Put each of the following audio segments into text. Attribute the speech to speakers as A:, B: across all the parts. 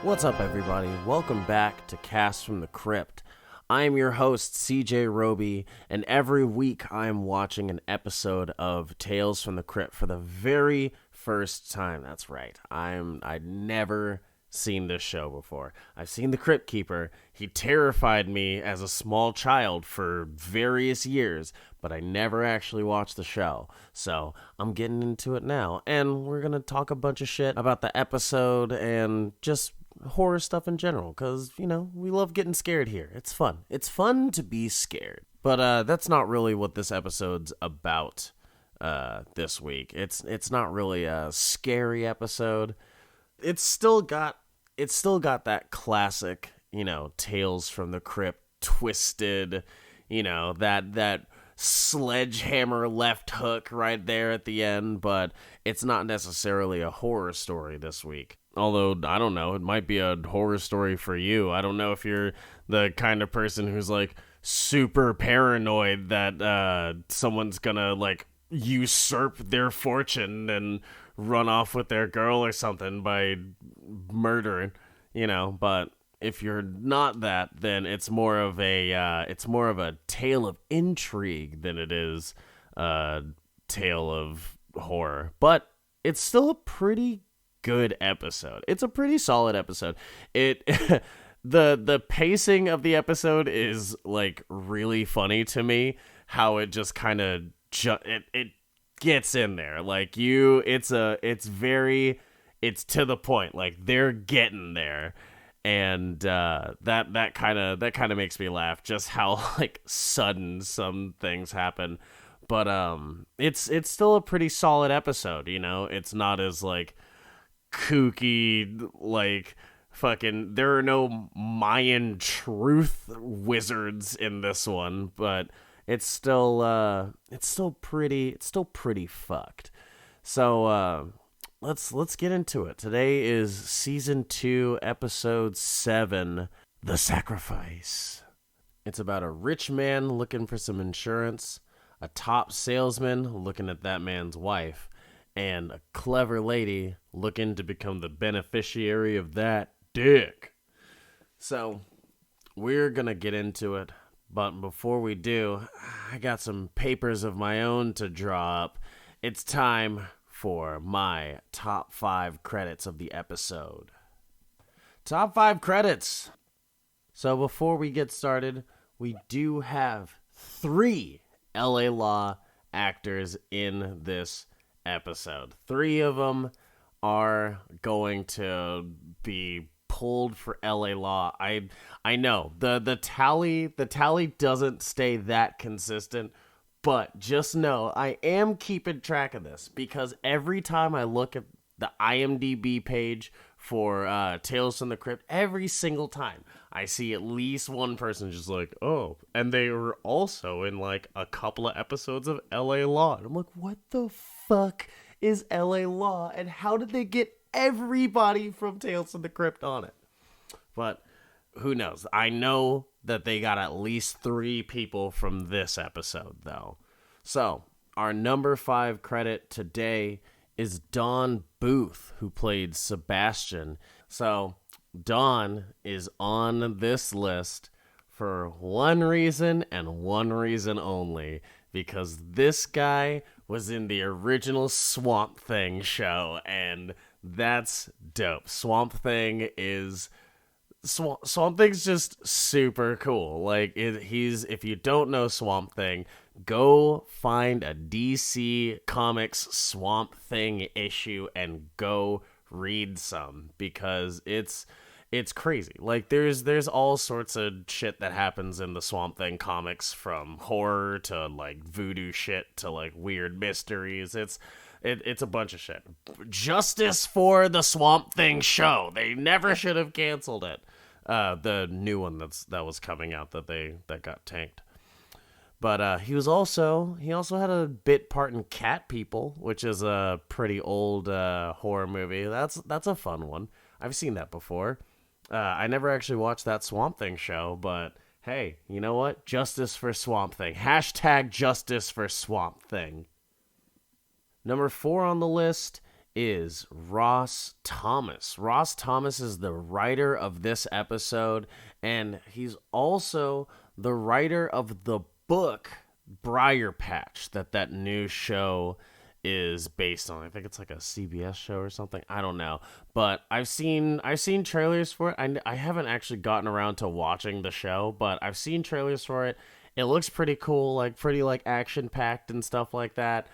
A: What's up, everybody? Welcome back to Cast from the Crypt. I am your host, CJ Roby, and every week I am watching an episode of Tales from the Crypt for the very first time. That's right. I'd never seen this show before. I've seen The Crypt Keeper. He terrified me as a small child for various years, but I never actually watched the show. So I'm getting into it now, and we're going to talk a bunch of shit about the episode and just horror stuff in general, because, you know, we love getting scared here. It's fun. It's fun to be scared. But that's not really what this episode's about this week. It's not really a scary episode. It's still got that classic, you know, Tales from the Crypt twisted, you know, that sledgehammer left hook right there at the end, but it's not necessarily a horror story this week. Although, I don't know, it might be a horror story for you. I don't know if you're the kind of person who's, like, super paranoid that someone's gonna, like, usurp their fortune and run off with their girl or something by murdering, you know. But if you're not that, then it's more of a tale of intrigue than it is a tale of horror. But it's still a pretty good episode. It's a pretty solid episode. It the pacing of the episode is, like, really funny to me. How it just kind of it gets in there. Like, it's to the point. Like, they're getting there. And that kind of makes me laugh, just how, like, sudden some things happen. But it's still a pretty solid episode, you know. It's not as, like, kooky, like, fucking, there are no Mayan truth wizards in this one, but it's still pretty fucked. So let's get into it. Today is season 2, episode 7, The Sacrifice. It's about a rich man looking for some insurance, a top salesman looking at that man's wife, and a clever lady looking to become the beneficiary of that dick. So, we're gonna get into it, but before we do, I got some papers of my own to draw up. It's time for my top 5 credits of the episode. Top 5 credits! So before we get started, we do have 3 LA Law actors in this episode. 3 of them are going to be pulled for LA Law. I know the tally doesn't stay that consistent, but just know I am keeping track of this, because every time I look at the IMDb page for Tales from the Crypt, every single time I see at least one person just like, oh, and they were also in, like, a couple of episodes of LA Law. And I'm like, what the fuck is LA Law, and how did they get everybody from Tales from the Crypt on it? But who knows? I know that they got at least 3 people from this episode, though. So, our number 5 credit today is Don Booth, who played Sebastian. So, Don is on this list for one reason and one reason only, because this guy was in the original Swamp Thing show, and that's dope. Swamp Thing's just super cool. Like, if you don't know Swamp Thing, go find a DC Comics Swamp Thing issue and go read some, because it's crazy. Like, there's all sorts of shit that happens in the Swamp Thing comics, from horror to, like, voodoo shit to, like, weird mysteries. It's a bunch of shit. Justice for the Swamp Thing show. They never should have canceled it. The new one that was coming out that got tanked. But he also had a bit part in Cat People, which is a pretty old horror movie. That's a fun one. I've seen that before. I never actually watched that Swamp Thing show, but hey, you know what? Justice for Swamp Thing. Hashtag justice for Swamp Thing. Number 4 on the list is Ross Thomas. Ross Thomas is the writer of this episode, and he's also the writer of the book Briar Patch that new show is based on. I think it's like a CBS show or something. I don't know, but I've seen trailers for it. I haven't actually gotten around to watching the show, but I've seen trailers for it. It looks pretty cool, like pretty like action packed and stuff like that.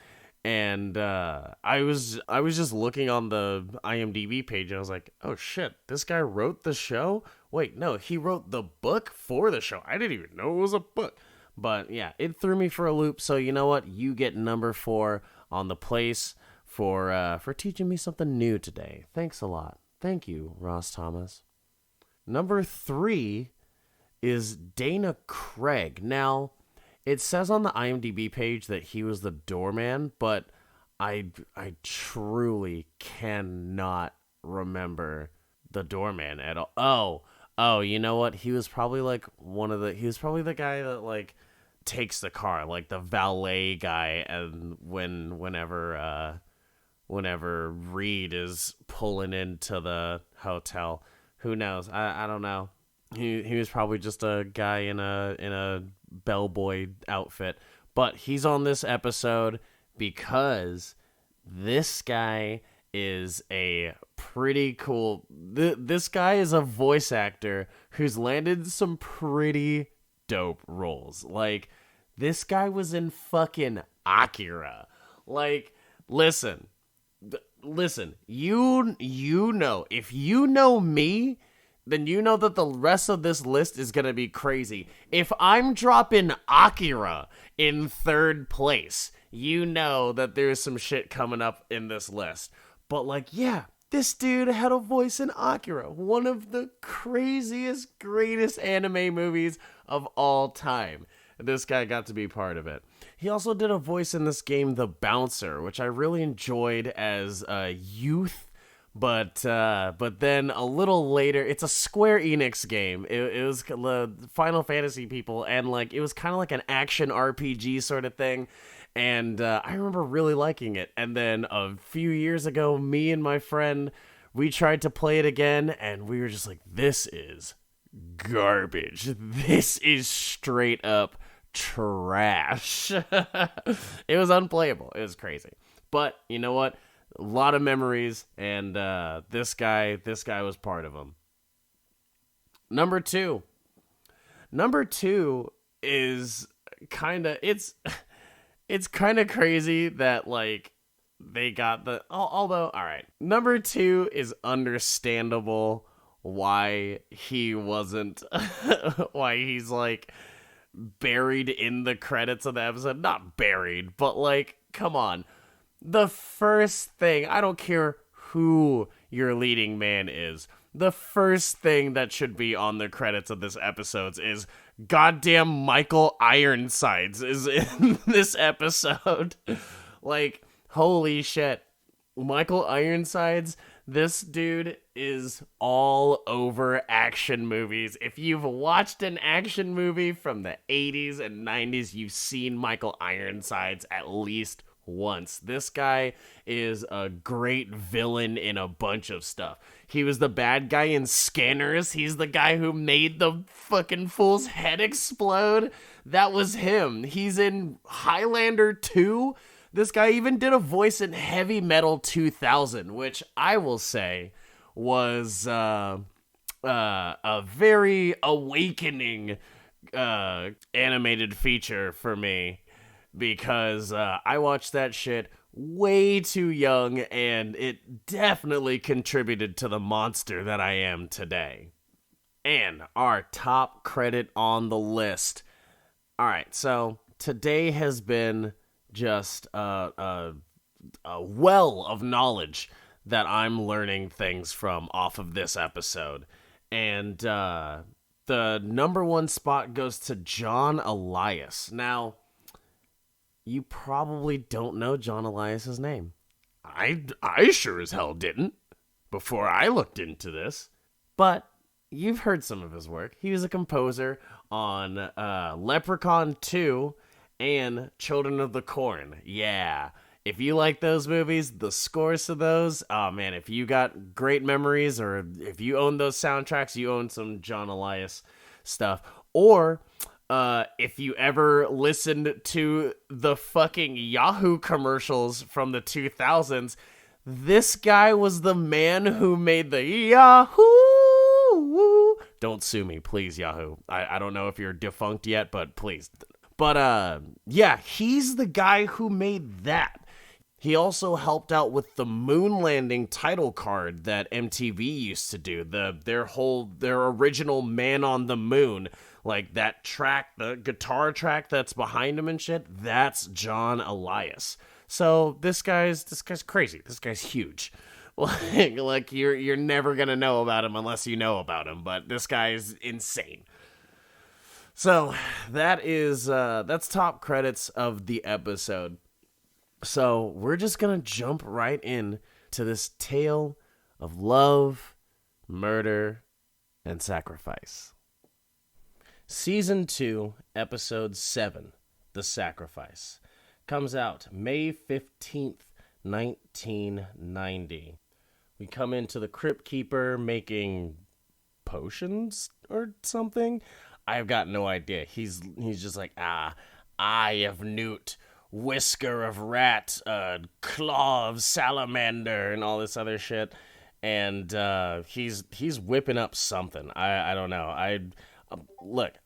A: And I was just looking on the IMDb page and I was like, oh shit, this guy wrote the show? Wait, no, he wrote the book for the show. I didn't even know it was a book. But yeah, it threw me for a loop. So you know what? You get number 4 on the place for teaching me something new today. Thanks a lot. Thank you, Ross Thomas. Number 3 is Dana Craig. Now, it says on the IMDb page that he was the doorman, but I truly cannot remember the doorman at all. Oh, you know what? He was probably like he was probably the guy that like takes the car, like the valet guy, and whenever Reed is pulling into the hotel. Who knows? I don't know. He was probably just a guy in a bellboy outfit, but he's on this episode because this guy is a pretty cool. This guy is a voice actor who's landed some pretty dope roles. Like, this guy was in fucking Akira. Like, listen, you know, if you know me, then you know that the rest of this list is going to be crazy. If I'm dropping Akira in 3rd place, you know that there's some shit coming up in this list. But like, yeah, this dude had a voice in Akira, one of the craziest, greatest anime movies of all time. This guy got to be part of it. He also did a voice in this game, The Bouncer, which I really enjoyed as a youth. But then a little later, it's a Square Enix game. It was the Final Fantasy people, and like it was kind of like an action RPG sort of thing. And I remember really liking it. And then a few years ago, me and my friend, we tried to play it again, and we were just like, this is garbage. This is straight up trash. It was unplayable. It was crazy. But you know what? A lot of memories, and this guy was part of them. Number two is kind of it's kind of crazy that like they got the although all right. Number 2 is understandable why he wasn't why he's like buried in the credits of the episode. Not buried, but like, come on. The first thing, I don't care who your leading man is, the first thing that should be on the credits of this episode is goddamn Michael Ironsides is in this episode. Like, holy shit. Michael Ironsides, this dude is all over action movies. If you've watched an action movie from the 80s and 90s, you've seen Michael Ironsides at least once. This guy is a great villain in a bunch of stuff. He was the bad guy in Scanners. He's the guy who made the fucking fool's head explode. That was him. He's in Highlander 2. This guy even did a voice in Heavy Metal 2000, which I will say was a very awakening animated feature for me. Because I watched that shit way too young, and it definitely contributed to the monster that I am today. And our top credit on the list. Alright, so today has been just a well of knowledge that I'm learning things from off of this episode. And the number 1 spot goes to John Elias. Now, you probably don't know John Elias's name. I sure as hell didn't before I looked into this. But you've heard some of his work. He was a composer on Leprechaun 2 and Children of the Corn. Yeah. If you like those movies, the scores to those, oh man, if you got great memories or if you own those soundtracks, you own some John Elias stuff. Or if you ever listened to the fucking Yahoo commercials from the 2000s, this guy was the man who made the Yahoo. Don't sue me, please, Yahoo. I don't know if you're defunct yet, but please. But yeah, he's the guy who made that. He also helped out with the moon landing title card that MTV used to do. Their original Man on the Moon, like that track, the guitar track that's behind him and shit. That's John Elias. So this guy's crazy. This guy's huge. Like you're never gonna know about him unless you know about him. But this guy is insane. So that's top credits of the episode. So we're just going to jump right in to this tale of love, murder, and sacrifice. Season 2, Episode 7, The Sacrifice, comes out May 15th, 1990. We come into the Crypt Keeper making potions or something. I've got no idea. He's just like, eye of newt, whisker of rat, claw of salamander, and all this other shit. And he's whipping up something. I don't know.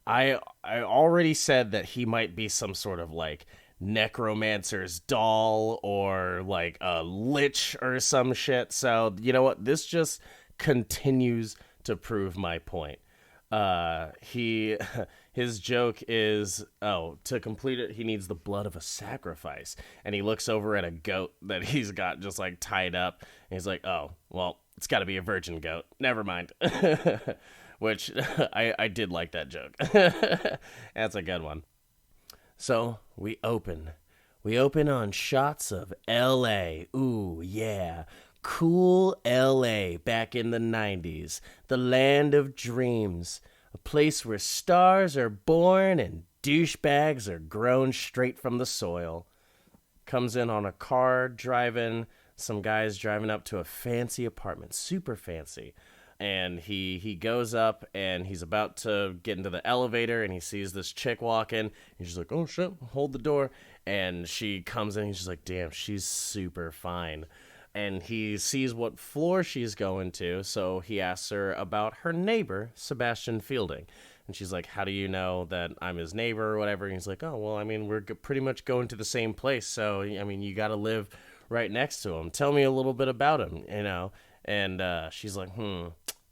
A: I already said that he might be some sort of like necromancer's doll or like a lich or some shit. So you know what? This just continues to prove my point. His joke is, to complete it, he needs the blood of a sacrifice. And he looks over at a goat that he's got just like tied up. And he's like, oh, well, it's got to be a virgin goat. Never mind. Which I did like that joke. That's a good one. So we open on shots of LA. Ooh, yeah. Cool LA back in the 90s, the land of dreams, a place where stars are born and douchebags are grown straight from the soil. Comes in on a car some guys driving up to a fancy apartment, super fancy. And he goes up and he's about to get into the elevator and he sees this chick walking. He's just like, oh shit, hold the door. And she comes in, he's just like, damn, she's super fine. And he sees what floor she's going to, so he asks her about her neighbor, Sebastian Fielding. And she's like, how do you know that I'm his neighbor or whatever? And he's like, oh, well, I mean, we're pretty much going to the same place, so, I mean, you got to live right next to him. Tell me a little bit about him, you know? And she's like,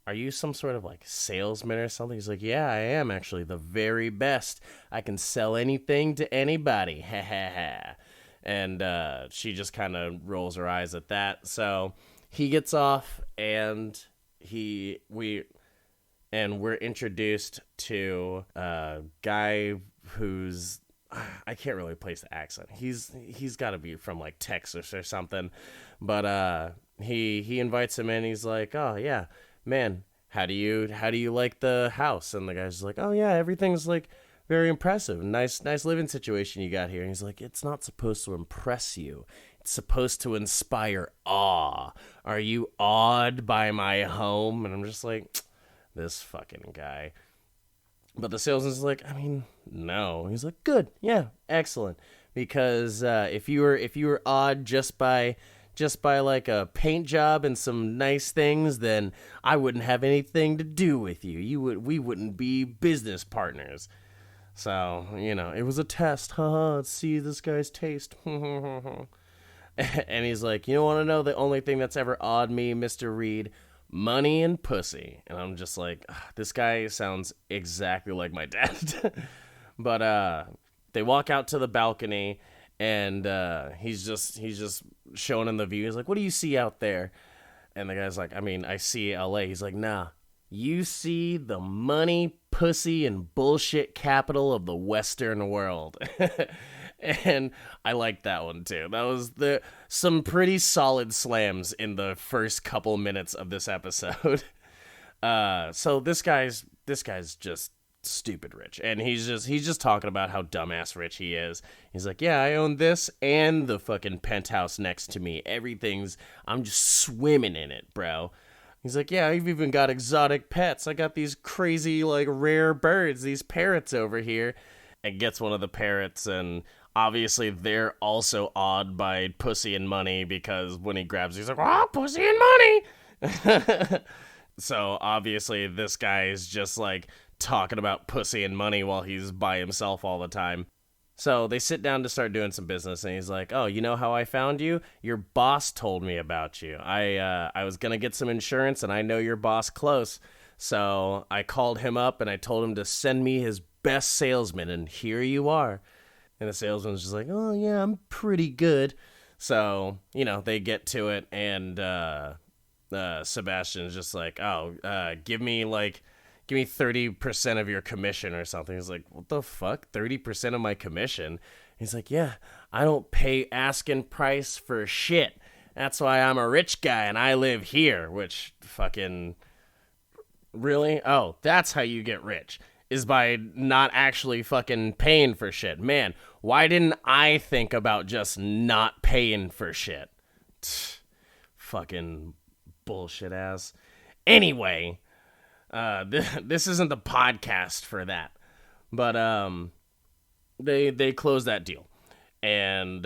A: are you some sort of, like, salesman or something? He's like, yeah, I am, actually, the very best. I can sell anything to anybody, ha ha ha. And she just kind of rolls her eyes at that. So he gets off, and we're introduced to a guy who's, I can't really place the accent. He's got to be from like Texas or something. But he invites him in. He's like, oh yeah, man, how do you like the house? And the guy's like, oh yeah, everything's like very impressive. Nice living situation you got here. And he's like, it's not supposed to impress you. It's supposed to inspire awe. Are you awed by my home? And I'm just like, this fucking guy. But the salesman's like, I mean, no. He's like, good. Yeah, excellent. Because if you were awed just by like a paint job and some nice things, then I wouldn't have anything to do with you. We wouldn't be business partners. So, you know, it was a test. Let's see this guy's taste. And he's like, you want to know the only thing that's ever awed me, Mr. Reed? Money and pussy. And I'm just like, this guy sounds exactly like my dad. But they walk out to the balcony, and he's just showing him the view. He's like, what do you see out there? And the guy's like, I mean, I see LA. He's like, nah. You see the money, pussy, and bullshit capital of the Western world. And I like that one too. That was some pretty solid slams in the first couple minutes of this episode. So this guy's just stupid rich. And he's just talking about how dumbass rich he is. He's like, yeah, I own this and the fucking penthouse next to me. I'm just swimming in it, bro. He's like, yeah, I've even got exotic pets. I got these crazy, like, rare birds, these parrots over here. And gets one of the parrots, and obviously they're also awed by pussy and money, because when he grabs it, he's like, oh, pussy and money! So obviously this guy is just, like, talking about pussy and money while he's by himself all the time. So they sit down to start doing some business, and he's like, oh, you know how I found you? Your boss told me about you. I was going to get some insurance, and I know your boss close. So I called him up, and I told him to send me his best salesman, and here you are. And the salesman's just like, oh, yeah, I'm pretty good. So, they get to it, and Sebastian's just like, oh, give me 30% of your commission or something. He's like, what the fuck? 30% of my commission? He's like, yeah, I don't pay asking price for shit. That's why I'm a rich guy and I live here, which fucking... Really? Oh, that's how you get rich, is by not actually fucking paying for shit. Man, why didn't I think about just not paying for shit? Fucking bullshit ass. Anyway... this isn't the podcast for that, but they close that deal, and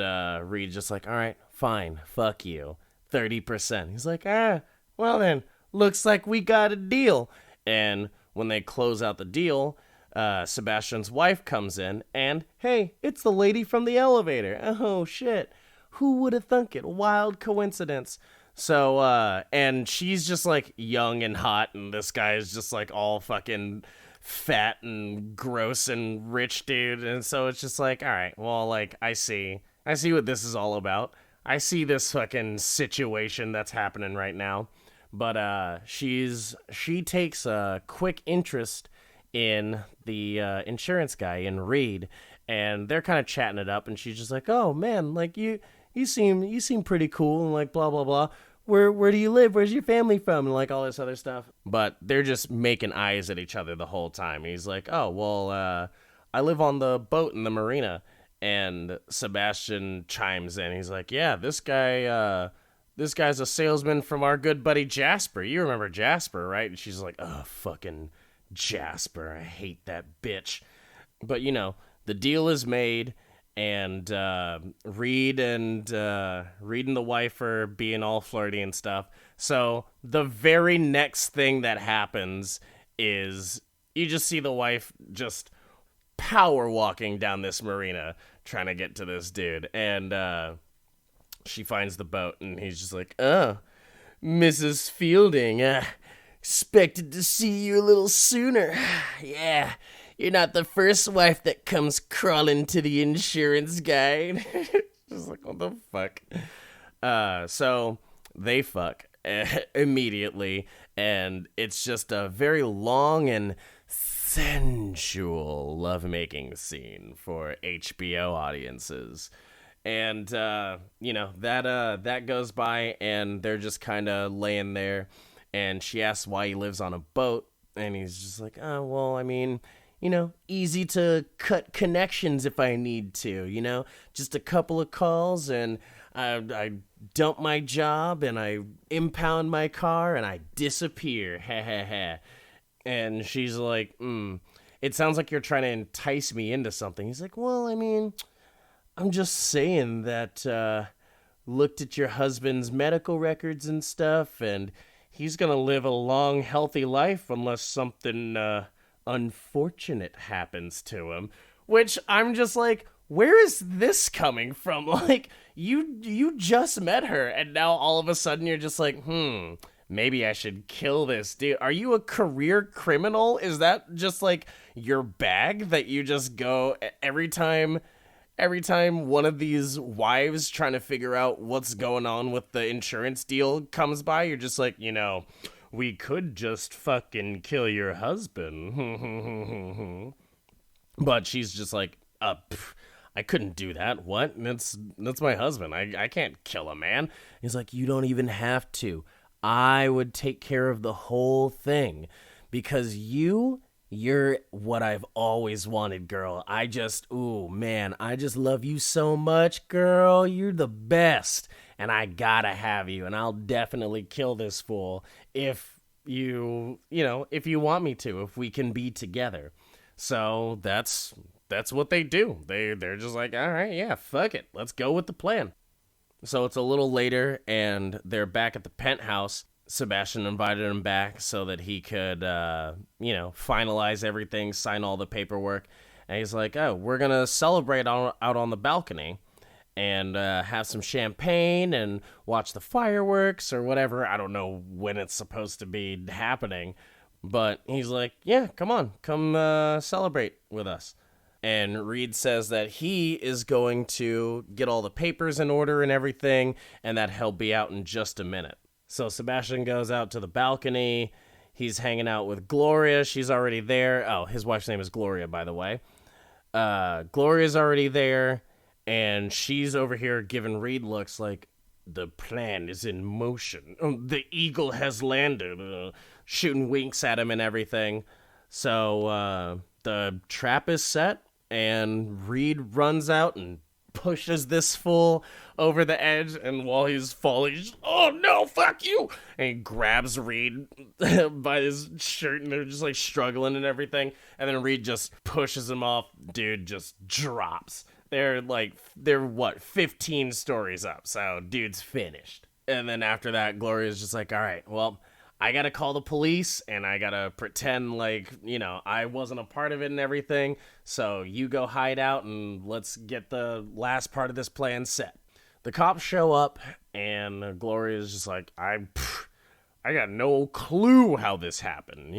A: Reed's just like, all right, fine, fuck you, 30%. He's like, well then, looks like we got a deal. And when they close out the deal, Sebastian's wife comes in, and hey, it's the lady from the elevator. Oh shit, who would have thunk it? Wild coincidence. So, and she's just, like, young and hot, and this guy is just, like, all fucking fat and gross and rich dude, and so it's just like, all right, well, like, I see what this is all about. I see this fucking situation that's happening right now, but, she takes a quick interest in the, insurance guy, in Reed, and they're kind of chatting it up, and she's just like, oh, man, like, you seem pretty cool, and like blah blah blah. Where do you live? Where's your family from? And like all this other stuff. But they're just making eyes at each other the whole time. He's like, oh well, I live on the boat in the marina. And Sebastian chimes in. He's like, yeah, this guy's a salesman from our good buddy Jasper. You remember Jasper, right? And she's like, oh, fucking Jasper. I hate that bitch. But the deal is made. And Reed and the wife are being all flirty and stuff. So the very next thing that happens is you just see the wife just power walking down this marina trying to get to this dude. And she finds the boat, and he's just like, oh, Mrs. Fielding, expected to see you a little sooner. Yeah. You're not the first wife that comes crawling to the insurance guy. Just like, what the fuck? So they fuck immediately, and it's just a very long and sensual lovemaking scene for HBO audiences. And, that goes by, and they're just kind of laying there, and she asks why he lives on a boat, and he's just like, oh, well, I mean... easy to cut connections if I need to, just a couple of calls, and I dump my job, and I impound my car, and I disappear, ha ha ha. And she's like, it sounds like you're trying to entice me into something. He's like, well, I mean, I'm just saying that, looked at your husband's medical records and stuff, and he's gonna live a long, healthy life unless something, unfortunate happens to him, which I'm just like, where is this coming from? Like, you just met her, and now all of a sudden you're just like, maybe I should kill this dude. Are you a career criminal? Is that just like your bag that you just go every time one of these wives trying to figure out what's going on with the insurance deal comes by, you're just like, we could just fucking kill your husband. But she's just like, I couldn't do that. What? That's my husband. I can't kill a man. He's like, you don't even have to. I would take care of the whole thing because you You're what I've always wanted, girl. Ooh, man, I just love you so much, girl. You're the best. And I gotta have you. And I'll definitely kill this fool if if you want me to, if we can be together. So that's what they do. They're just like, all right, yeah, fuck it. Let's go with the plan. So it's a little later, and they're back at the penthouse. Sebastian invited him back so that he could, finalize everything, sign all the paperwork. And he's like, oh, we're going to celebrate out on the balcony and have some champagne and watch the fireworks or whatever. I don't know when it's supposed to be happening. But he's like, yeah, come on, come celebrate with us. And Reed says that he is going to get all the papers in order and everything, and that he'll be out in just a minute. So Sebastian goes out to the balcony. He's hanging out with Gloria. She's already there. Oh, his wife's name is Gloria, by the way. Gloria's already there, and she's over here giving Reed looks like the plan is in motion. The eagle has landed. Shooting winks at him and everything. So the trap is set, and Reed runs out and pushes this fool over the edge, and while he's falling, he's just, oh no, fuck you! And he grabs Reed by his shirt, and they're just like struggling and everything, and then Reed just pushes him off. Dude just drops. They're 15 stories up, so dude's finished. And then after that, Gloria's just like, all right, well, I gotta call the police, and I gotta pretend like, I wasn't a part of it and everything. So you go hide out, and let's get the last part of this plan set. The cops show up, and Gloria's just like, I got no clue how this happened.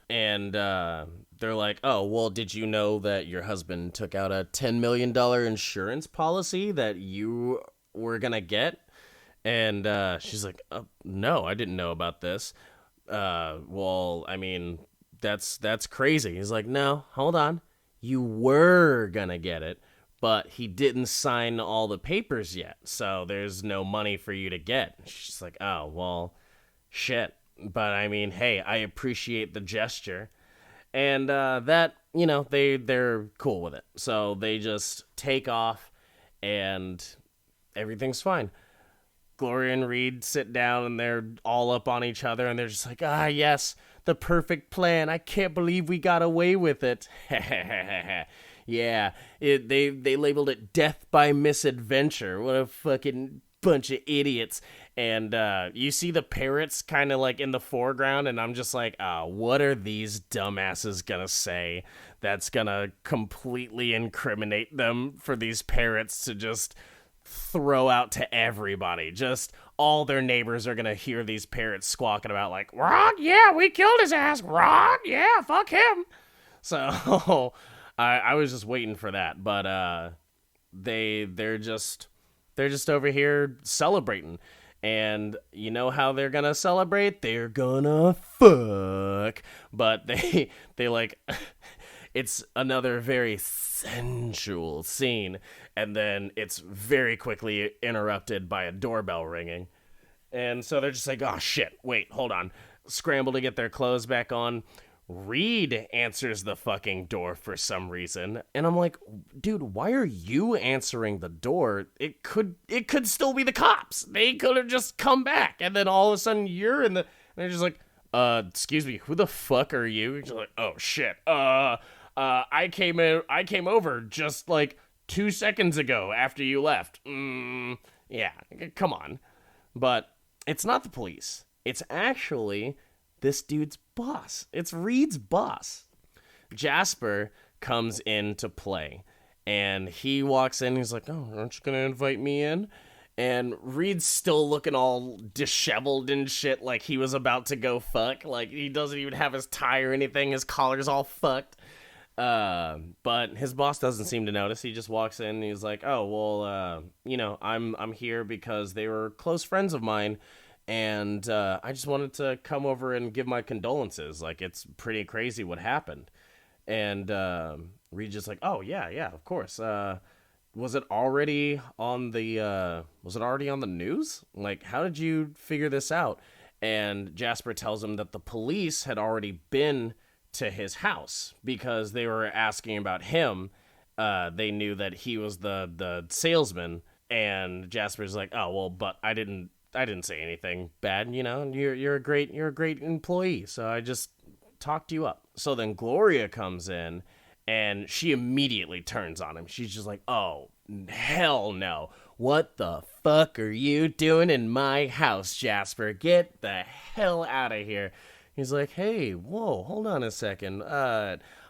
A: And they're like, oh, well, did you know that your husband took out a $10 million insurance policy that you were gonna get? And she's like, no, I didn't know about this. Well, I mean, that's crazy. He's like, no, hold on. You were gonna get it, but he didn't sign all the papers yet, so there's no money for you to get. She's like, oh, well, shit. But I mean, hey, I appreciate the gesture. And they're cool with it. So they just take off, and everything's fine. Gloria and Reed sit down, and they're all up on each other, and they're just like, ah, yes, the perfect plan. I can't believe we got away with it. Yeah, they labeled it death by misadventure. What a fucking bunch of idiots. And you see the parrots kind of like in the foreground, and I'm just like, what are these dumbasses gonna say that's gonna completely incriminate them for these parrots to just throw out to everybody? Just all their neighbors are gonna hear these parrots squawking about like, Ron, yeah, we killed his ass. Ron, yeah, fuck him. So I was just waiting for that, but they're just over here celebrating. And you know how they're gonna celebrate? They're gonna fuck. But they like it's another very sensual scene, and then it's very quickly interrupted by a doorbell ringing. And so they're just like, oh shit, wait, hold on. Scramble to get their clothes back on. Reed answers the fucking door for some reason, and I'm like, dude, why are you answering the door? It could still be the cops. They could have just come back, and then all of a sudden you're in the. And they're just like, excuse me, who the fuck are you? And you're like, oh shit, I came over just like 2 seconds ago after you left. Yeah, come on, but it's not the police. It's actually this dude's boss. It's Reed's boss. Jasper comes into play, and he walks in. He's like, oh, aren't you going to invite me in? And Reed's still looking all disheveled and shit, like he was about to go fuck. Like, he doesn't even have his tie or anything. His collar's all fucked. But his boss doesn't seem to notice. He just walks in, and he's like, oh, well, I'm here because they were close friends of mine, and I just wanted to come over and give my condolences. Like, it's pretty crazy what happened. And Reed's just like, oh, yeah, of course. Was it already on the news? Like, how did you figure this out? And Jasper tells him that the police had already been to his house because they were asking about him. They knew that he was the salesman, and Jasper's like, "Oh well, but I didn't say anything bad. You're a great employee, so I just talked you up." So then Gloria comes in, and she immediately turns on him. She's just like, "Oh hell no! What the fuck are you doing in my house, Jasper? Get the hell out of here!" He's like, "Hey, whoa, hold on a second.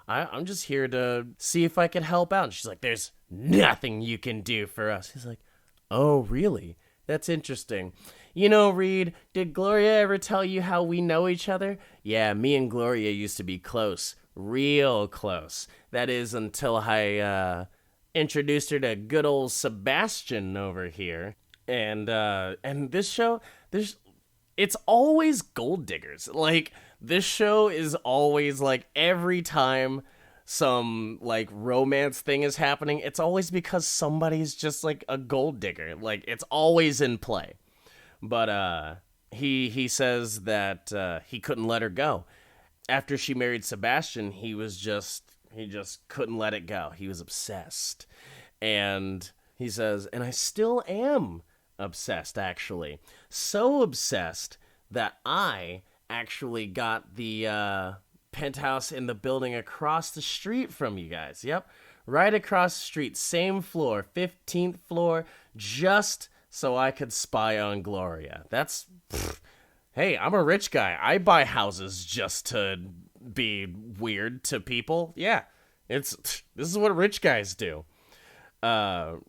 A: I'm just here to see if I can help out." And she's like, "There's nothing you can do for us." He's like, "Oh, really? That's interesting. Reed, did Gloria ever tell you how we know each other?" "Yeah, me and Gloria used to be close. Real close. That is until I introduced her to good old Sebastian over here." And this show, it's always gold diggers. Like, this show is always, like, every time some, like, romance thing is happening, it's always because somebody's just, like, a gold digger. Like, it's always in play. But he says that he couldn't let her go. After she married Sebastian, he just couldn't let it go. He was obsessed. And he says, "And I still am obsessed, actually. So obsessed that I actually got the penthouse in the building across the street from you guys." Yep, right across the street, same floor, 15th floor, just so I could spy on Gloria. Hey, I'm a rich guy. I buy houses just to be weird to people. Yeah, this is what rich guys do.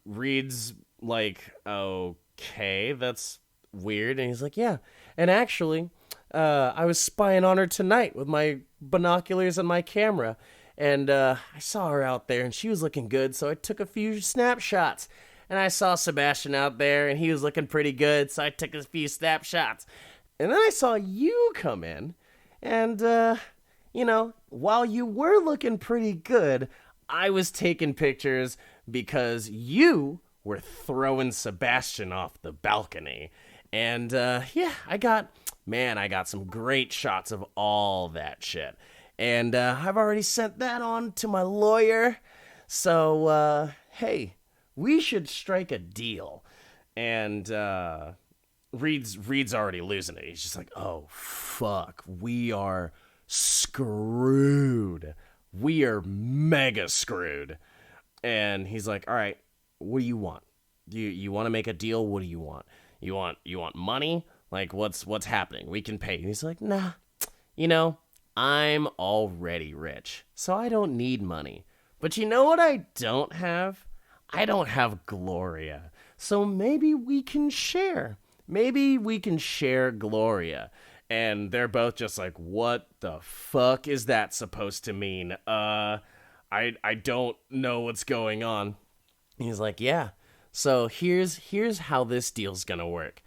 A: Reed's like, "Okay, that's weird." And he's like, "Yeah, and actually, I was spying on her tonight with my binoculars and my camera, and I saw her out there, and she was looking good, so I took a few snapshots. And I saw Sebastian out there, and he was looking pretty good, so I took a few snapshots. And then I saw you come in, and, while you were looking pretty good, I was taking pictures because you were throwing Sebastian off the balcony. And, I got some great shots of all that shit. And I've already sent that on to my lawyer. So, hey, we should strike a deal." And Reed's already losing it. He's just like, "Oh, fuck. We are screwed. We are mega screwed." And he's like, "All right, what do you want? You want to make a deal? What do you want? You want money? Like, what's happening? We can pay." And he's like, "Nah, I'm already rich, so I don't need money. But you know what I don't have? I don't have Gloria. So maybe we can share. Maybe we can share Gloria." And they're both just like, "What the fuck is that supposed to mean? I don't know what's going on." He's like, "Yeah. So here's how this deal's gonna work.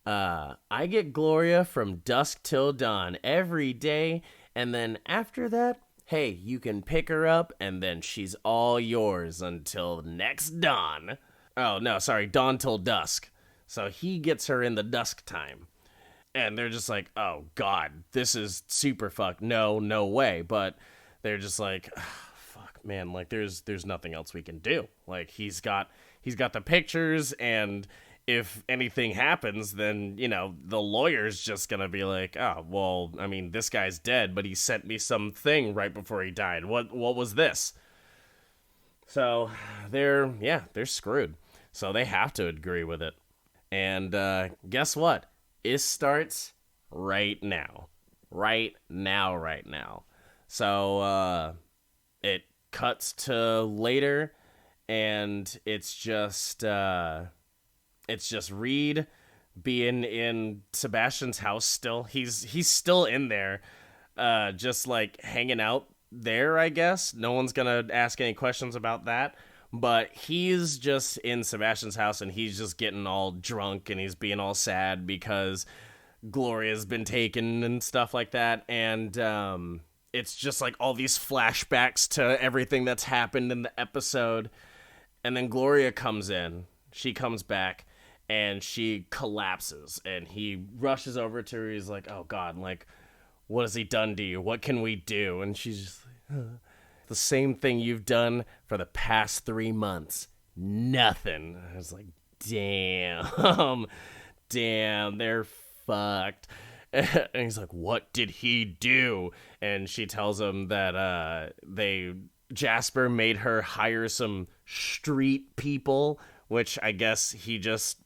A: I get Gloria from dusk till dawn every day, and then after that, hey, you can pick her up, and then she's all yours until next dawn." Oh, no, sorry, dawn till dusk. So he gets her in the dusk time. And they're just like, "Oh, God, this is super fucked. No way." But they're just like, fuck, man, like, there's nothing else we can do. Like, he's got the pictures, and if anything happens, then, the lawyer's just gonna be like, "Oh, well, I mean, this guy's dead, but he sent me something right before he died. What was this?" So they're screwed. So they have to agree with it. And guess what? It starts right now. Right now. So it cuts to later, and it's just Reed being in Sebastian's house still. He's still in there, just like hanging out there, I guess. No one's gonna ask any questions about that. But he's just in Sebastian's house, and he's just getting all drunk, and he's being all sad because Gloria's been taken and stuff like that. And it's just like all these flashbacks to everything that's happened in the episode. And then Gloria comes in. She comes back, and she collapses, and he rushes over to her. He's like, oh God, like, what has he done to you? What can we do? And she's just like, the same thing you've done for the past 3 months. Nothing. I was like, damn. Damn, they're fucked. And he's like, what did he do? And she tells him that Jasper made her hire some street people, which I guess he just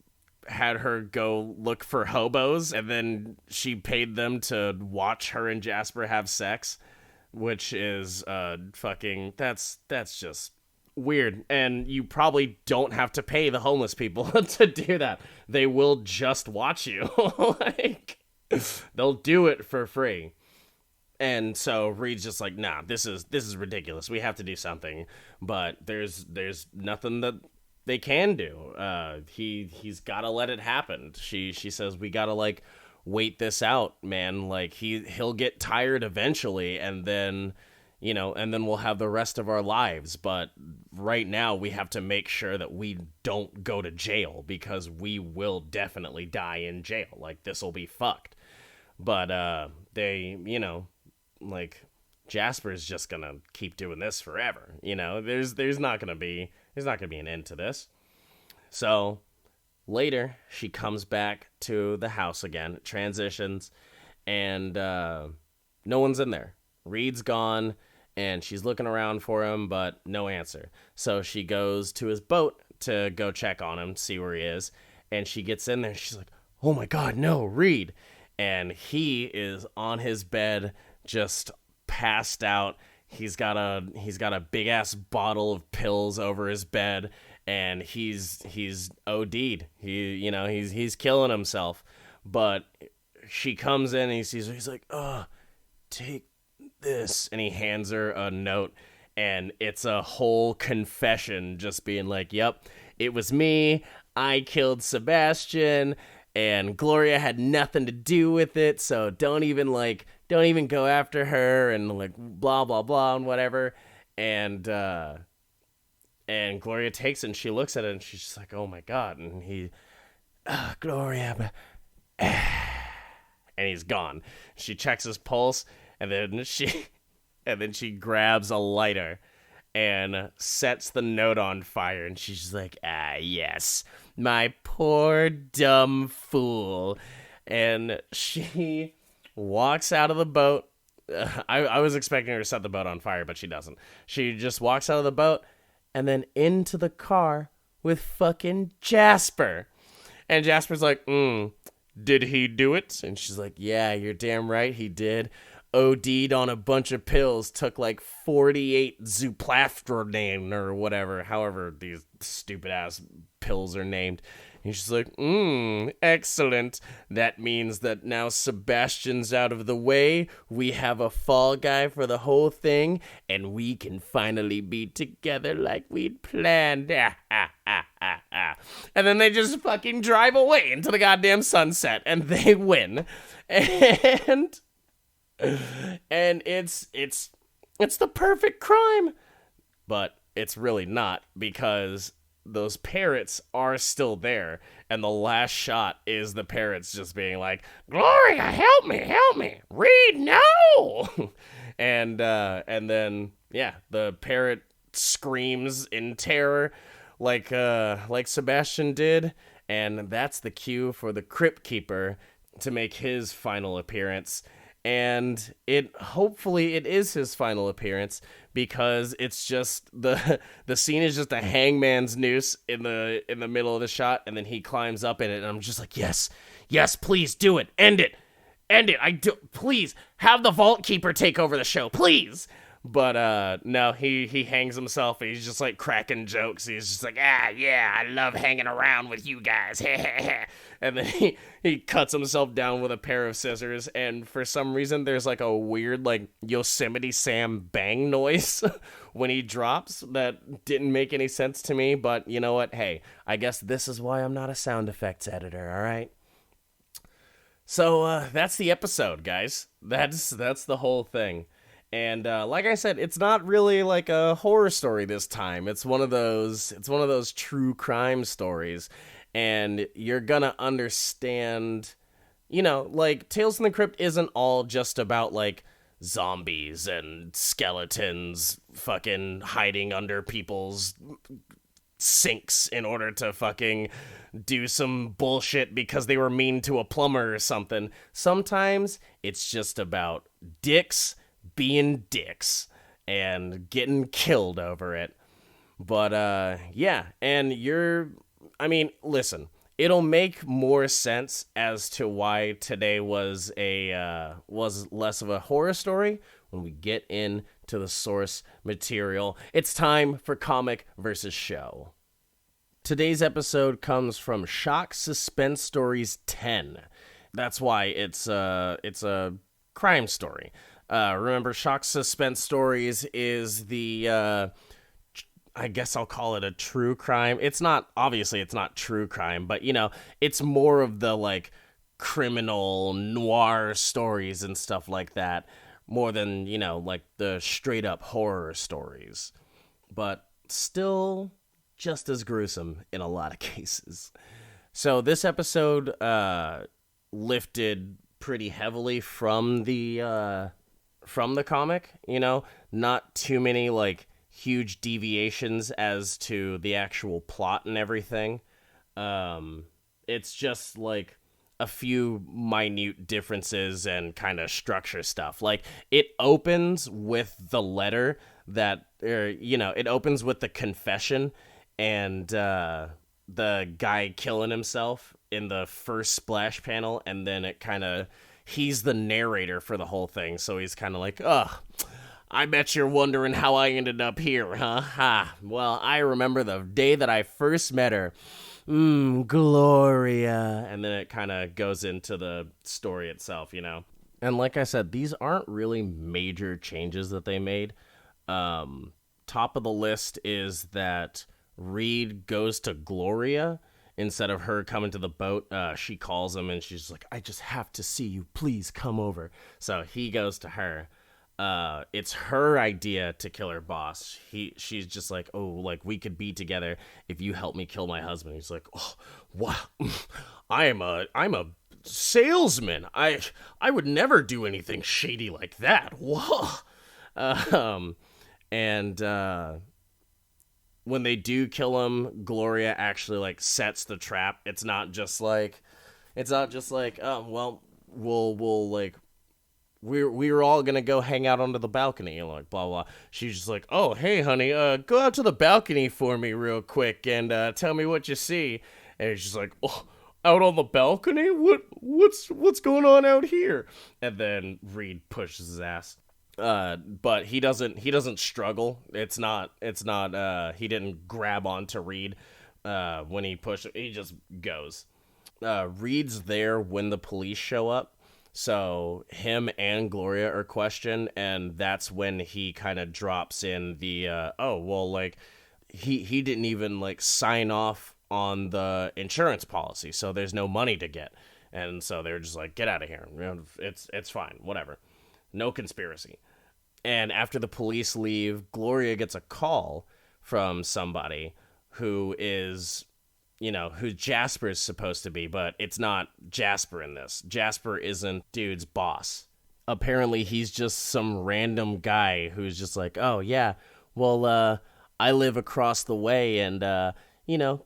A: had her go look for hobos, and then she paid them to watch her and Jasper have sex, which is fucking, that's just weird. And you probably don't have to pay the homeless people to do that. They will just watch you. Like, they'll do it for free. And so Reed's just like, nah, this is ridiculous. We have to do something. But there's nothing that they can do. He's gotta let it happen. She says, we gotta, like, wait this out, man. Like, he'll get tired eventually, and then, you know, and then we'll have the rest of our lives. But right now we have to make sure that we don't go to jail, because we will definitely die in jail. Like, this will be fucked. But they, you know, like, Jasper's just gonna keep doing this forever. You know, there's not gonna be an end to this. So later, she comes back to the house again, transitions, and no one's in there. Reed's gone, and she's looking around for him, but no answer. So she goes to his boat to go check on him, see where he is, and she gets in there, and she's like, oh my God, no, Reed. And he is on his bed, just passed out. He's got a big ass bottle of pills over his bed, and he's OD'd. He's killing himself. But she comes in and he sees her. He's like, oh, take this, and he hands her a note, and it's a whole confession, just being like, yep, it was me. I killed Sebastian, and Gloria had nothing to do with it, so don't even go after her, and like blah blah blah and whatever. And Gloria takes it, and she looks at it, and she's just like, oh my God. And he, Gloria, and he's gone. She checks his pulse, and then she grabs a lighter and sets the note on fire, and she's just like, yes, my poor dumb fool. And she walks out of the boat. I was expecting her to set the boat on fire, but she doesn't. She just walks out of the boat and then into the car with fucking Jasper. And Jasper's like, did he do it? And she's like, yeah, you're damn right he did. OD'd on a bunch of pills, took like 48 Zuplastronane or whatever, however these stupid ass pills are named. And she's like, excellent. That means that now Sebastian's out of the way, we have a fall guy for the whole thing, and we can finally be together like we'd planned. And then they just fucking drive away into the goddamn sunset, and they win. And it's the perfect crime, but it's really not, because those parrots are still there, and the last shot is the parrots just being like, Gloria, help me, Reed, no. and then the parrot screams in terror like Sebastian did, and that's the cue for the Crypt Keeper to make his final appearance. And hopefully it is his final appearance, because it's just the scene is just a hangman's noose in the middle of the shot, and then he climbs up in it, and I'm just like, yes, please do it, end it, please have the Vault Keeper take over the show, please. But no, he hangs himself, and he's just like cracking jokes. He's just like, yeah, I love hanging around with you guys. And then he cuts himself down with a pair of scissors, and for some reason there's like a weird like Yosemite Sam bang noise when he drops that didn't make any sense to me. But you know what? Hey, I guess this is why I'm not a sound effects editor, all right? So that's the episode, guys. That's the whole thing. And like I said, it's not really like a horror story this time. It's one of those true crime stories. and you're gonna understand, you know, like Tales from the Crypt isn't all just about like zombies and skeletons fucking hiding under people's sinks in order to fucking do some bullshit because they were mean to a plumber or something. Sometimes it's just about dicks being dicks and getting killed over it. But yeah, and I mean, listen, it'll make more sense as to why today was less of a horror story when we get into the source material. It's time for comic versus show. Today's episode comes from Shock Suspense Stories 10. That's why it's a crime story. Remember, Shock Suspense Stories is the I guess I'll call it a true crime. It's not true crime, but you know, it's more of the like criminal noir stories and stuff like that, more than, you know, like the straight up horror stories. But still just as gruesome in a lot of cases. So this episode lifted pretty heavily from the comic, you know, not too many like huge deviations as to the actual plot and everything. It's just like a few minute differences and kind of structure stuff. Like it opens with the letter that, it opens with the confession and the guy killing himself in the first splash panel, and then it kind of, he's the narrator for the whole thing, so he's kind of like, ugh, I bet you're wondering how I ended up here, huh? Ha. Well, I remember the day that I first met her. Gloria. And then it kind of goes into the story itself, you know? And like I said, these aren't really major changes that they made. Top of the list is that Reed goes to Gloria instead of her coming to the boat. She calls him and she's like, I just have to see you. Please come over. So he goes to her. It's her idea to kill her boss. She's just like, oh, like we could be together if you help me kill my husband. He's like, oh, wow, I'm a salesman. I would never do anything shady like that. Whoa. When they do kill him, Gloria actually like sets the trap. It's not just like, oh, well, we'll like, we were all gonna go hang out onto the balcony and like blah blah. She's just like, oh hey honey, go out to the balcony for me real quick and tell me what you see. And he's just like, oh, out on the balcony? What's going on out here? And then Reed pushes his ass. But he doesn't struggle. It's not he didn't grab onto Reed when he pushed it. He just goes. Reed's there when the police show up. So him and Gloria are questioned, and that's when he kind of drops in the, he didn't even, like, sign off on the insurance policy, so there's no money to get. And so they're just like, get out of here. It's fine, whatever. No conspiracy. And after the police leave, Gloria gets a call from somebody who is, who Jasper's supposed to be, but it's not Jasper in this. Jasper isn't dude's boss. Apparently, he's just some random guy who's just like, oh, yeah, well, I live across the way, and,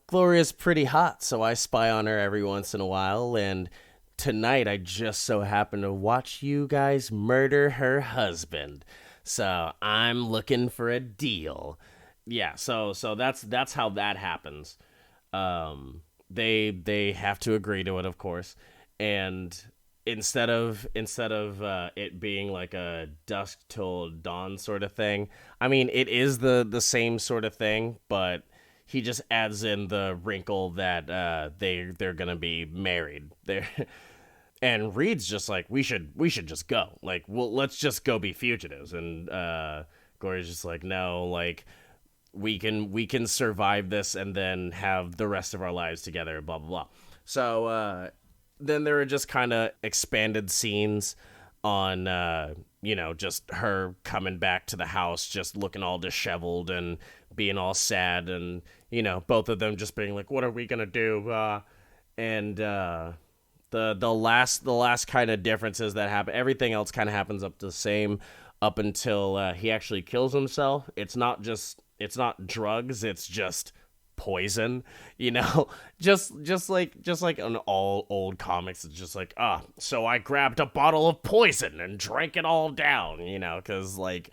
A: Gloria's pretty hot, so I spy on her every once in a while, and tonight I just so happen to watch you guys murder her husband. So I'm looking for a deal. Yeah, so that's how that happens. They have to agree to it, of course, and instead of it being like a dusk till dawn sort of thing, I mean, it is the same sort of thing, but he just adds in the wrinkle that they're gonna be married. And Reed's just like, we should just go, like, well, let's just go be fugitives. And Gloria's just like, no, like, we can survive this and then have the rest of our lives together, blah, blah, blah. So then there are just kind of expanded scenes on, just her coming back to the house, just looking all disheveled and being all sad and, both of them just being like, what are we gonna do? And the last kind of differences that happen, everything else kind of happens up the same up until he actually kills himself. It's not drugs, it's just poison, just like on all old comics. It's just like, so I grabbed a bottle of poison and drank it all down, because like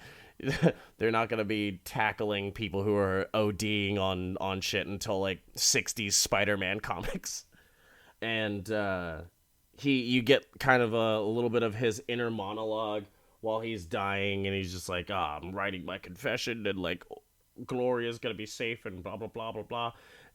A: they're not gonna be tackling people who are ODing on shit until like 60s Spider-Man comics. And you get kind of a little bit of his inner monologue while he's dying, and he's just like, I'm writing my confession, and like Gloria's gonna be safe, and blah blah blah blah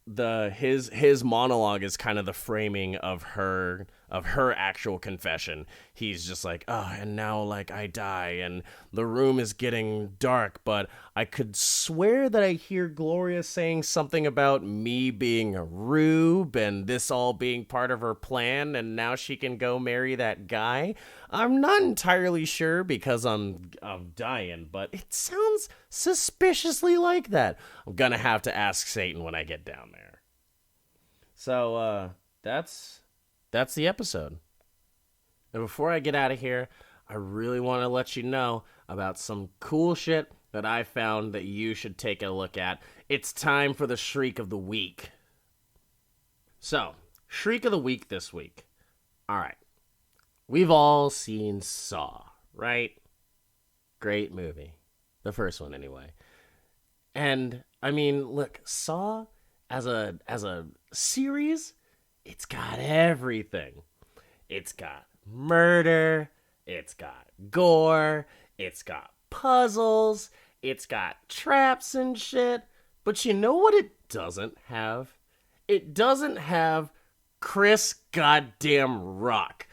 A: blah. His monologue is kind of the framing of her actual confession. He's just like, and now like I die, and the room is getting dark, but I could swear that I hear Gloria saying something about me being a rube, and this all being part of her plan, and now she can go marry that guy. I'm not entirely sure because I'm dying, but it sounds suspiciously like that. I'm gonna have to ask Satan when I get down there. So that's the episode. And before I get out of here, I really want to let you know about some cool shit that I found that you should take a look at. It's time for the Shriek of the Week. So, Shriek of the Week this week. All right. We've all seen Saw, right? Great movie. The first one, anyway. And, I mean, look, Saw as a series, it's got everything. It's got murder, it's got gore, it's got puzzles, it's got traps and shit. But you know what it doesn't have? It doesn't have Chris goddamn Rock.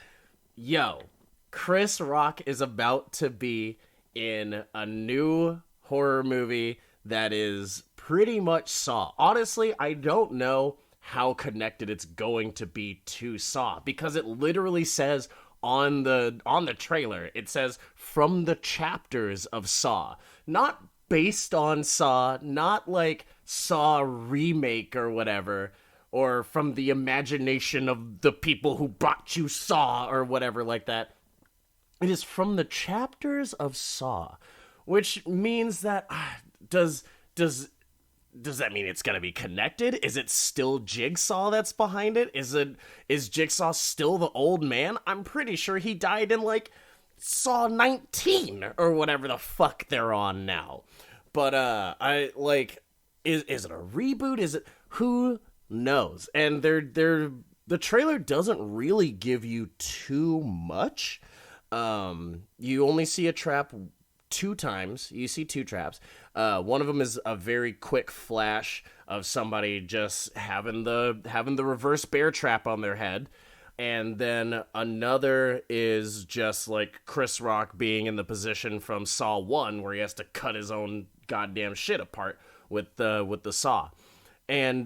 A: Yo, Chris Rock is about to be in a new horror movie that is pretty much Saw. Honestly, I don't know how connected it's going to be to Saw, because it literally says on the trailer, it says from the chapters of Saw. Not based on Saw, not like Saw remake or whatever, or from the imagination of the people who brought you Saw or whatever like that. It is from the chapters of Saw, which means that does that mean it's gonna be connected? Is it still Jigsaw that's behind it? Is Jigsaw still the old man? I'm pretty sure he died in like Saw 19 or whatever the fuck they're on now. But I like, is it a reboot? Is it, who knows? And the trailer doesn't really give you too much. You only see a trap 2 times. You see 2 traps. One of them is a very quick flash of somebody just having the reverse bear trap on their head. And then another is just like Chris Rock being in the position from Saw 1 where he has to cut his own goddamn shit apart with the saw. And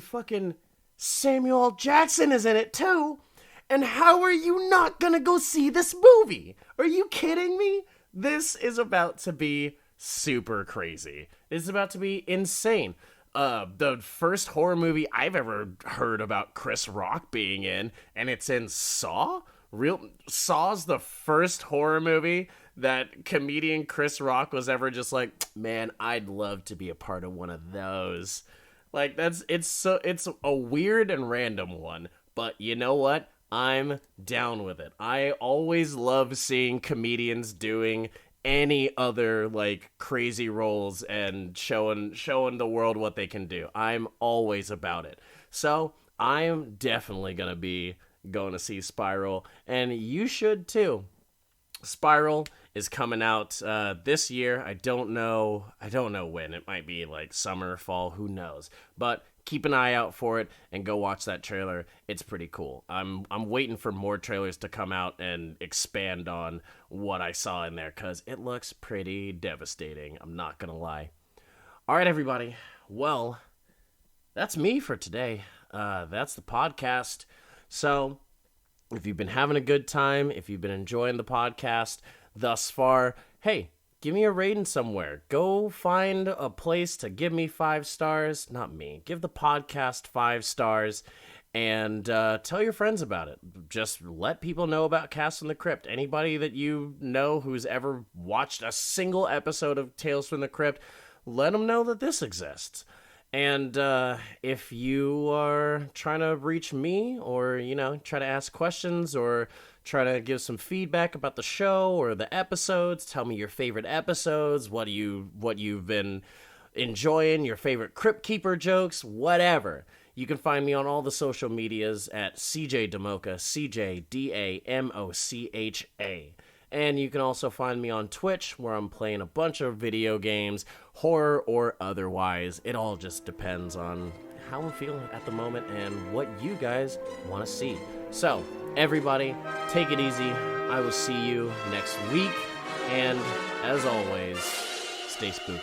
A: fucking Samuel L. Jackson is in it too. And how are you not gonna go see this movie? Are you kidding me? This is about to be super crazy. It's about to be insane. The first horror movie I've ever heard about Chris Rock being in, and it's in Saw? Saw's the first horror movie that comedian Chris Rock was ever just like, man, I'd love to be a part of one of those. Like, it's a weird and random one, but you know what? I'm down with it. I always love seeing comedians doing any other like crazy roles and showing the world what they can do. I'm always about it. So I'm definitely gonna be going to see Spiral, and you should too. Spiral is coming out this year. I don't know when. It might be like summer, fall, who knows. But keep an eye out for it and go watch that trailer. It's pretty cool. I'm waiting for more trailers to come out and expand on what I saw in there, because it looks pretty devastating. I'm not going to lie. All right, everybody. Well, that's me for today. That's the podcast. So if you've been having a good time, if you've been enjoying the podcast thus far, hey, give me a rating somewhere. Go find a place to give me 5 stars. Not me. Give the podcast 5 stars. And tell your friends about it. Just let people know about Cast from the Crypt. Anybody that you know who's ever watched a single episode of Tales from the Crypt, let them know that this exists. And if you are trying to reach me, or try to ask questions, or try to give some feedback about the show or the episodes, tell me your favorite episodes, what you've been enjoying, your favorite Crypt Keeper jokes, whatever. You can find me on all the social medias at CJ Damocha, CJDAMOCHA. And you can also find me on Twitch, where I'm playing a bunch of video games, horror or otherwise. It all just depends on how I'm feeling at the moment and what you guys want to see. So, everybody, take it easy. I will see you next week. And, as always, stay spooky.